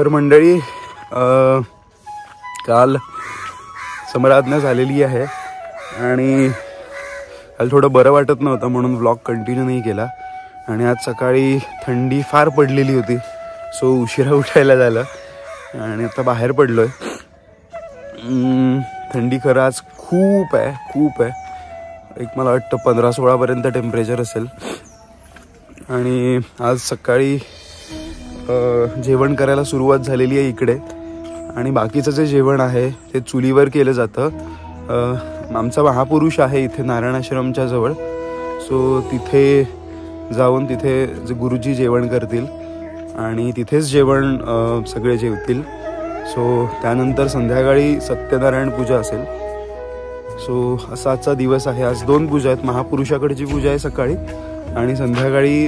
तर मंडळी काल समराज्ञा झालेली आहे आणि काल थोडं बरं वाटत नव्हतं म्हणून व्लॉग कंटिन्यू नाही केला आणि आज सकाळी थंडी फार पडलेली होती सो उशिरा उठायला झालं आणि आता बाहेर पडलोय। थंडी खरं आज खूप आहे एक मला वाटतं 15-16 पर्यंत टेम्परेचर असेल आणि आज सकाळी जेवण करायला सुरुवात झालेली आहे इकडे आणि बाकीचं जे जेवण आहे ते चुलीवर केलं जातं। आमचा महापुरुष आहे इथे नारायण आश्रमच्या जवळ सो तिथे जाऊन तिथे जे गुरुजी जेवण करतील आणि तिथेच जेवण सगळे जेवतील। सो त्यानंतर संध्याकाळी सत्यनारायण पूजा असेल। सो असा आजचा दिवस आहे। आज 2 पूजा आहेत, महापुरुषाकडची पूजा आहे सकाळी आणि संध्याकाळी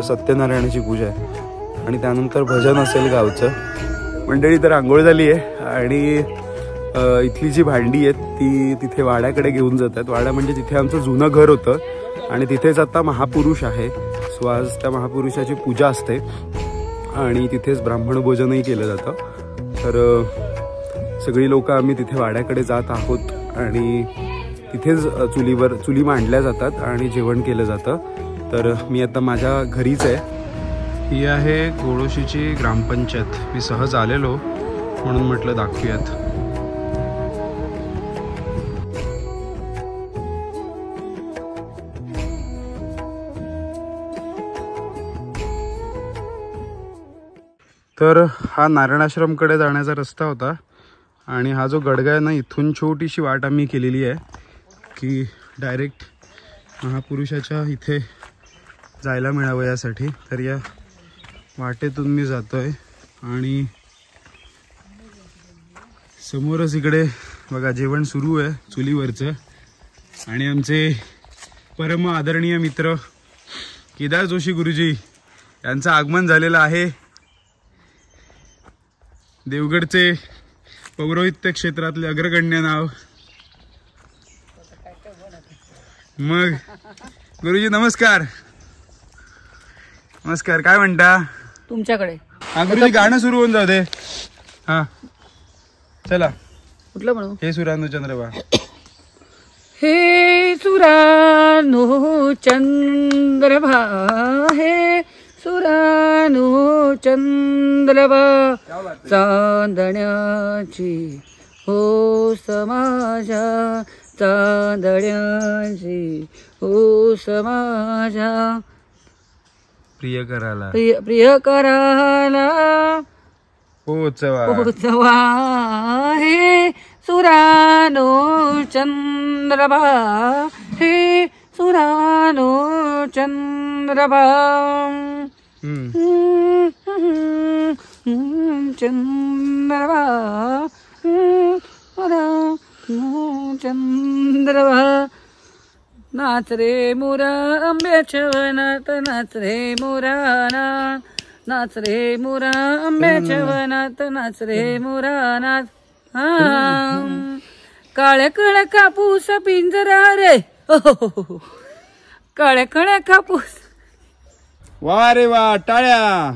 सत्यनारायणाची पूजा आहे आणि त्यानंतर भजन असेल गावचं। मंडळी तर आंघोळ झाली आहे आणि इथली जी भांडी आहेत ती तिथे वाड्याकडे घेऊन जातात। वाडा म्हणजे तिथे आमचं जुनं घर होतं आणि तिथेच आता महापुरुष आहे। सो आज त्या महापुरुषाची पूजा असते आणि तिथेच ब्राह्मण भोजनही केलं जातं। तर सगळी लोक आम्ही तिथे वाड्याकडे जात आहोत आणि तिथेच चुली मांडल्या जातात आणि जेवण केलं जातं। तर मी आता माझ्या घरीच आहे। ही आहे गोळोशीची ग्रामपंचायत। मी सहज आलेलो म्हणून म्हटलं दाखवूयात। तर हा नारायण आश्रमकडे जाण्याचा रस्ता होता आणि हा जो गडगा आहे ना इथून छोटीशी वाट आम्ही केलेली आहे की डायरेक्ट महापुरुषाच्या इथे जायला मिळावं यासाठी। तर या वाटेतून मी जातोय आणि समोरच इकडे बघा जेवण सुरू आहे चुलीवरचं आणि आमचे परम आदरणीय मित्र केदार जोशी गुरुजी यांचं आगमन झालेलं आहे। देवगडचे पौरोहित्य क्षेत्रातले अग्रगण्य नाव। मग गुरुजी नमस्कार। नमस्कार, काय म्हणता तुमच्याकडे? हा गुरुजी गाणं सुरू होऊन जाऊ दे। हा चला कुठलं म्हणू? हे सुरानु चंद्रबा। हे सुरानु चंद्रभा हे सुरानु चंद्रभा चांदण्याची हो समाजा चांदण्याची हो समाजा प्रिय कराला प्रिय कराला पोचवा हे सुरानो चंद्रभा हे सुरानो चंद्रभा चंद्रभा चंद्रभा। नाच रे मोरा आंब्याच्या वनात नाच रे मोरा नाच रे मोरा आंब्याच्या वनात नाच रे मोरा नाच। काळ्या काळ्या कापूस पिंजरा रे काळ्या काळ्या कापूस। वा रे वा, टाळ्या।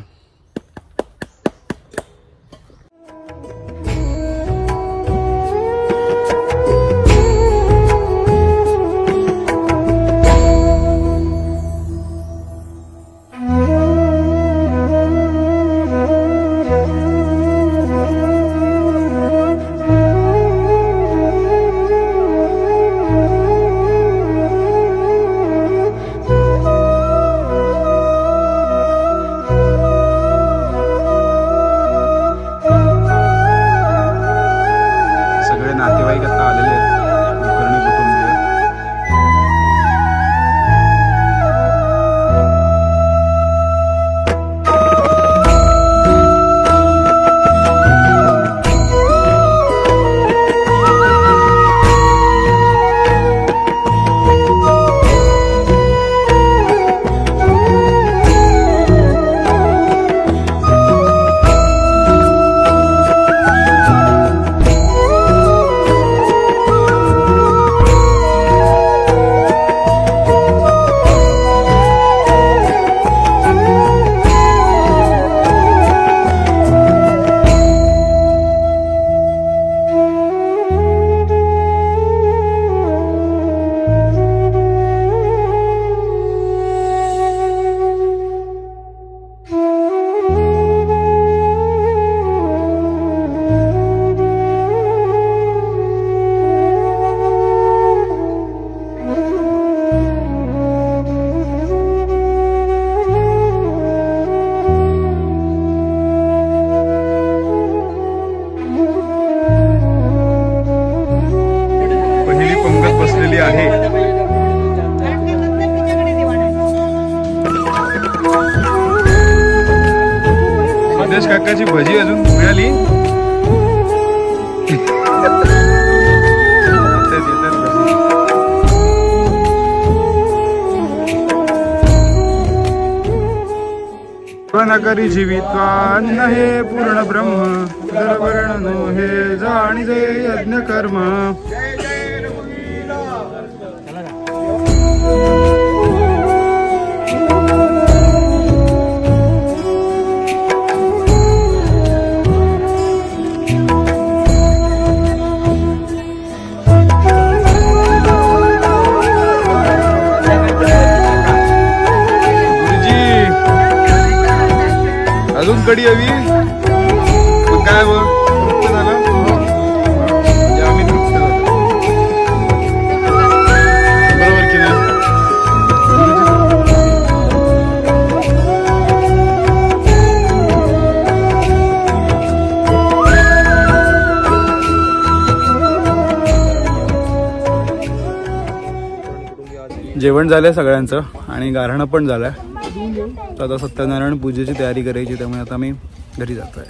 बनलेली आहे. मध्येश काकाची भजी अजून मिळाली. नकरी जीवित्वान्न हे पूर्ण ब्रह्म दरवर्ण नो हे जाणीजे यज्ञ कर्म. अजून कडी हवी मग काय मग तृप्त झालं म्हणजे आम्ही तृप्त झालो बरोबर की नाही. जेवण झालंय सगळ्यांचं आणि गारहाणं पण झालंय. तर आता सत्यनारायण पूजेची तयारी करायची, त्यामुळे आता मी घरी जातोय.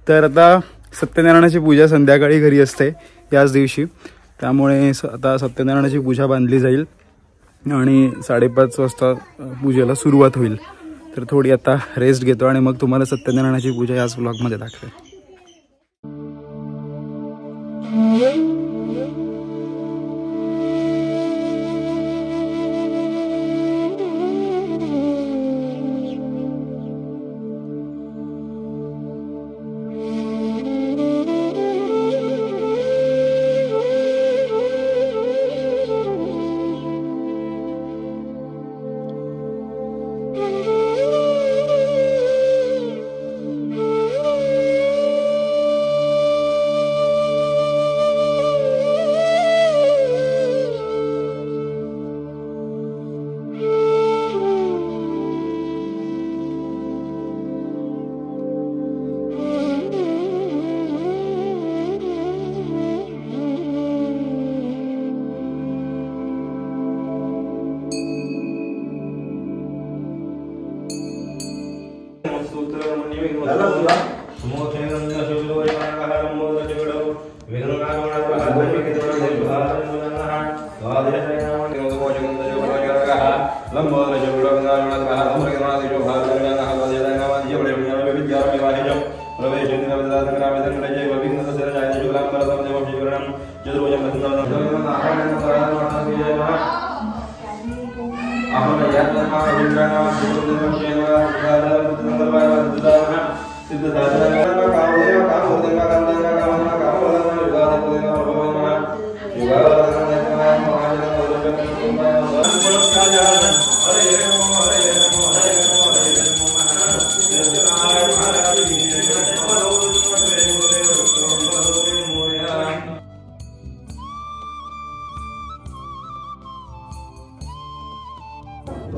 तर आता सत्यनारायणाची पूजा संध्याकाळी घरी असते याच दिवशी, त्यामुळे आता सत्यनारायणाची पूजा बांधली जाईल आणि 5:30 वाजता पूजेला सुरुवात होईल. तर थोडी आता रेस्ट घेतो आणि मग तुम्हाला सत्यनारायणाची पूजा याच व्लॉगमध्ये दाखवेल.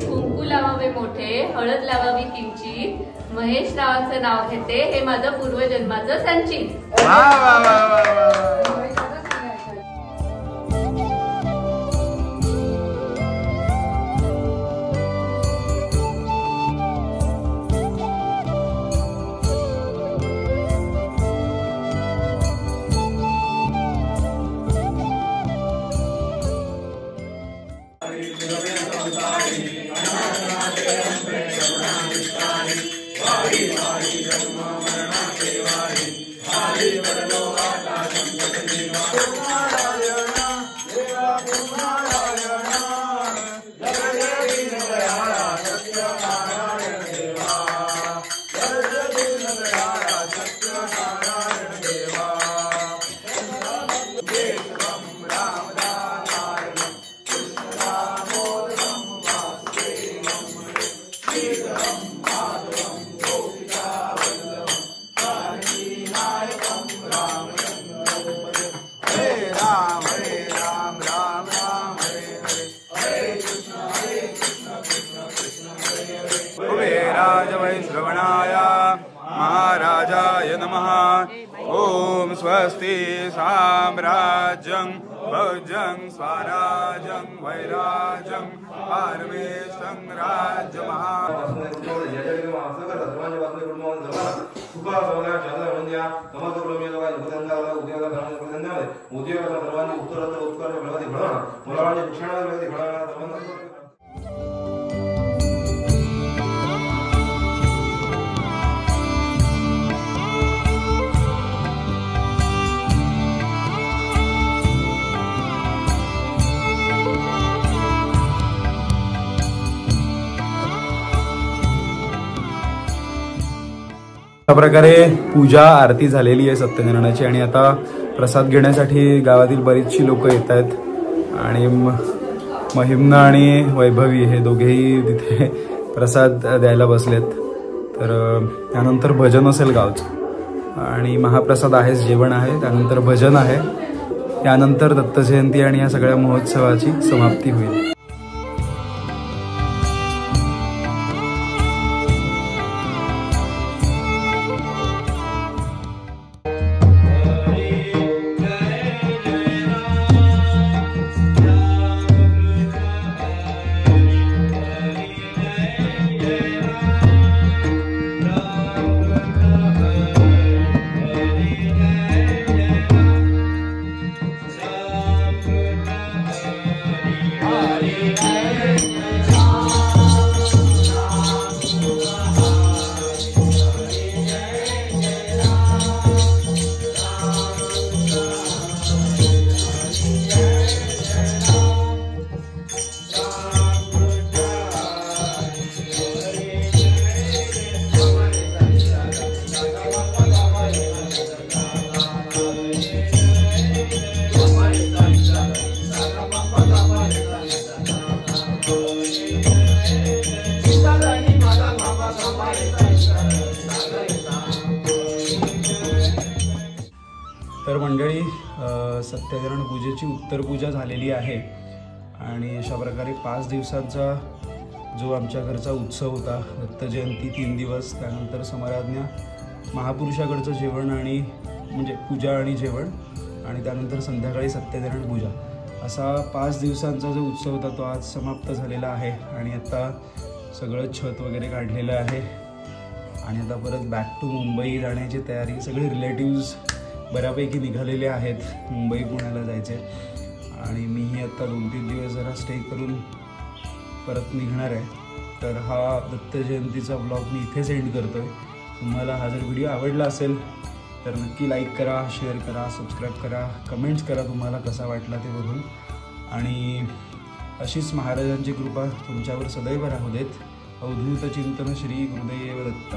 कुंकू लावावे मोठे, हळद लावावी किंचित, महेश रावांचं नाव घेते, हे माझं पूर्वजन्माचं संचित. श्रवणाय महाराजाय नमः. ओम स्वस्ति साम्राज्यं भजं स्वराजं वैराजं पारमेशं राज्यमहा अशा प्रकारे पूजा आरती झालेली आहे सत्यनारायणाची आणि आता प्रसाद घेण्यासाठी गावातील बरीचशी लोक येत आहेत आणि महिमना आणि वैभवी हे दोघेही तिथे प्रसाद द्यायला बसलेत. तर त्यानंतर भजन असेल गावचं आणि महाप्रसाद आहेच, जेवण आहे, त्यानंतर भजन आहे, त्यानंतर दत्तजयंती आणि या सगळ्या महोत्सवाची समाप्ती होईल. तर मंडळी सत्यनारायण पूजेची उत्तर पूजा झालेली आहे आणि अशा प्रकारे 5 दिवसांचा जो आमच्या घरचा उत्सव होता, दत्तजयंती 3 दिवस, त्यानंतर समराज्ञा, महापुरुषाकडचं जेवण आणि म्हणजे पूजा आणि जेवण आणि त्यानंतर संध्याकाळी सत्यनारायण पूजा, असा 5 दिवसांचा जो उत्सव होता तो आज समाप्त झालेला आहे. आणि आता सगळं छत वगैरे काढलेलं आहे आणि आता परत बॅक टू मुंबई जाण्याची तयारी. सगळे रिलेटिव्स बऱ्यापैकी निघालेले आहेत मुंबई पुण्याला जायचे आणि मीही आता 2-3 दिवस जरा स्टे करून परत निघणार आहे. तर हा दत्त जयंतीचा ब्लॉग मी इथेच एंड करतो आहे. तुम्हाला हा जर व्हिडिओ आवडला असेल तर नक्की लाईक करा, शेअर करा, सबस्क्राईब करा, कमेंट्स करा तुम्हाला कसा वाटला ते बघून. आणि अशीच महाराजांची कृपा तुमच्यावर सदैव राहू देत. अवधूत चिंतन श्री गुरुदेव दत्त.